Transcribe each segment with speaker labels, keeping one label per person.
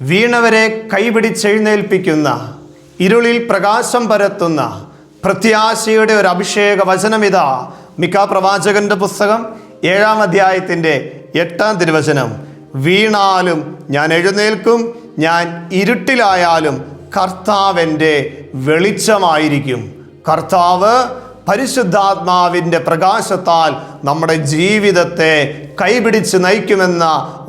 Speaker 1: വീണവരെ കൈപിടിച്ചെഴുന്നേൽപ്പിക്കുന്ന, ഇരുളിൽ പ്രകാശം പരത്തുന്ന പ്രത്യാശയുടെ ഒരു അഭിഷേക വചനമിതാ. മിക്ക പ്രവാചകന്റെ പുസ്തകം 7-ാം അധ്യായത്തിൻ്റെ 8-ാം തിരുവചനം. വീണാലും ഞാൻ എഴുന്നേൽക്കും, ഞാൻ ഇരുട്ടിലായാലും കർത്താവ് എൻ്റെ വെളിച്ചമായിരിക്കും. കർത്താവ് പരിശുദ്ധാത്മാവിൻ്റെ പ്രകാശത്താൽ നമ്മുടെ ജീവിതത്തെ കൈപിടിച്ച് നയിക്കുമെന്ന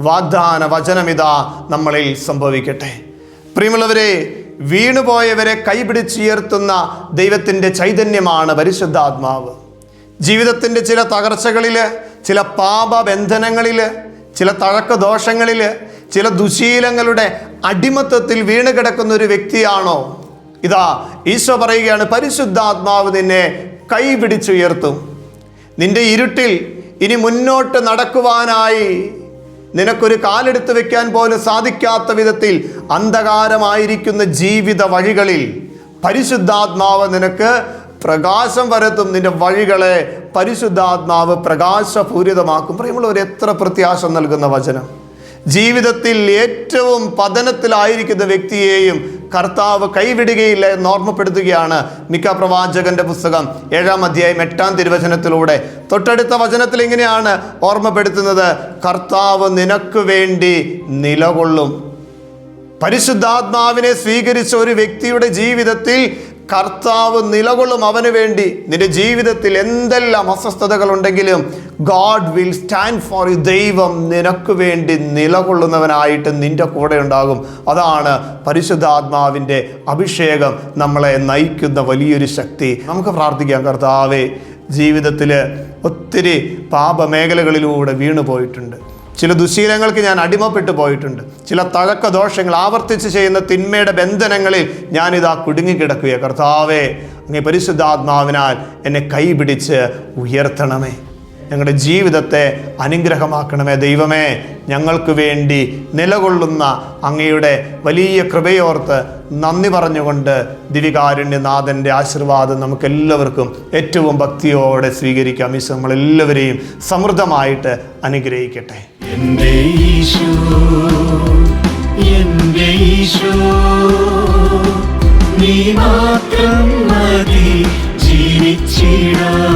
Speaker 1: വാഗ്ദാന വചനമിതാ നമ്മളിൽ സംഭവിക്കട്ടെ. പ്രിയമുള്ളവരെ, വീണുപോയവരെ കൈപിടിച്ചുയർത്തുന്ന ദൈവത്തിൻ്റെ ചൈതന്യമാണ് പരിശുദ്ധാത്മാവ്. ജീവിതത്തിൻ്റെ ചില തകർച്ചകളിൽ, ചില പാപബന്ധനങ്ങളിൽ, ചില തഴക്കദോഷങ്ങളിൽ, ചില ദുശീലങ്ങളുടെ അടിമത്തത്തിൽ വീണ് കിടക്കുന്ന ഒരു വ്യക്തിയാണോ? ഇതാ ഈശോ പറയുകയാണ്, പരിശുദ്ധാത്മാവ് നിന്നെ കൈപിടിച്ചുയർത്തും. നിന്റെ ഇരുട്ടിൽ ഇനി മുന്നോട്ട് നടക്കുവാനായി നിനക്കൊരു കാലെടുത്ത് വെക്കാൻ പോലും സാധിക്കാത്ത വിധത്തിൽ അന്ധകാരമായിരിക്കുന്ന ജീവിത വഴികളിൽ പരിശുദ്ധാത്മാവ് നിനക്ക് പ്രകാശം പരത്തും. നിന്റെ വഴികളെ പരിശുദ്ധാത്മാവ് പ്രകാശപൂരിതമാക്കും. പ്രിയമുള്ളവർ, എത്ര പ്രത്യാശ നൽകുന്ന വചനം! ജീവിതത്തിൽ ഏറ്റവും പതനത്തിലായിരിക്കുന്ന വ്യക്തിയെയും കർത്താവ് കൈവിടുകയില്ല എന്ന് ഓർമ്മപ്പെടുത്തുകയാണ് മിക്ക പ്രവാചകന്റെ പുസ്തകം 7-ാം അധ്യായം 8-ാം തിരുവചനത്തിലൂടെ. തൊട്ടടുത്ത വചനത്തിൽ ഇങ്ങനെയാണ് ഓർമ്മപ്പെടുത്തുന്നത്, കർത്താവ് നിനക്ക് വേണ്ടി നിലകൊള്ളും. പരിശുദ്ധാത്മാവിനെ സ്വീകരിച്ച ഒരു വ്യക്തിയുടെ ജീവിതത്തിൽ കർത്താവ് നിലകൊള്ളും അവന് വേണ്ടി. നിന്റെ ജീവിതത്തിൽ എന്തെല്ലാം അസ്വസ്ഥതകളുണ്ടെങ്കിലും God will stand for you. ദൈവം നിനക്ക് വേണ്ടി നിലകൊള്ളുന്നവനായിട്ട് നിന്റെ കൂടെ ഉണ്ടാകും. അതാണ് പരിശുദ്ധാത്മാവിൻ്റെ അഭിഷേകം നമ്മളെ നയിക്കുന്ന വലിയൊരു ശക്തി. നമുക്ക് പ്രാർത്ഥിക്കാം. കർത്താവേ, ജീവിതത്തിൽ ഒത്തിരി പാപമേഖലകളിലൂടെ വീണു പോയിട്ടുണ്ട്. ചില ദുശീലങ്ങൾക്ക് ഞാൻ അടിമപ്പെട്ടു പോയിട്ടുണ്ട്. ചില തഴക്കദോഷങ്ങൾ, ആവർത്തിച്ച് ചെയ്യുന്ന തിന്മയുടെ ബന്ധനങ്ങളിൽ ഞാനിതാ കുടുങ്ങിക്കിടക്കുകയാണ്. കർത്താവേ, അങ്ങേ പരിശുദ്ധാത്മാവിനാൽ എന്നെ കൈപിടിച്ച് ഉയർത്തണമേ. ഞങ്ങളുടെ ജീവിതത്തെ അനുഗ്രഹമാക്കണമേ. ദൈവമേ, ഞങ്ങൾക്ക് വേണ്ടി നിലകൊള്ളുന്ന അങ്ങയുടെ വലിയ കൃപയോർത്ത് നന്ദി പറഞ്ഞുകൊണ്ട് ദിവികാരുണ്യനാഥൻ്റെ ആശീർവാദം നമുക്കെല്ലാവർക്കും ഏറ്റവും ഭക്തിയോടെ സ്വീകരിക്കാം. ഈശോ നമ്മളെല്ലാവരെയും സമൃദ്ധമായിട്ട് അനുഗ്രഹിക്കട്ടെ.
Speaker 2: എൻ്റെ ഈശോ നീ മാത്രം മതി ജീവിച്ചിടാൻ.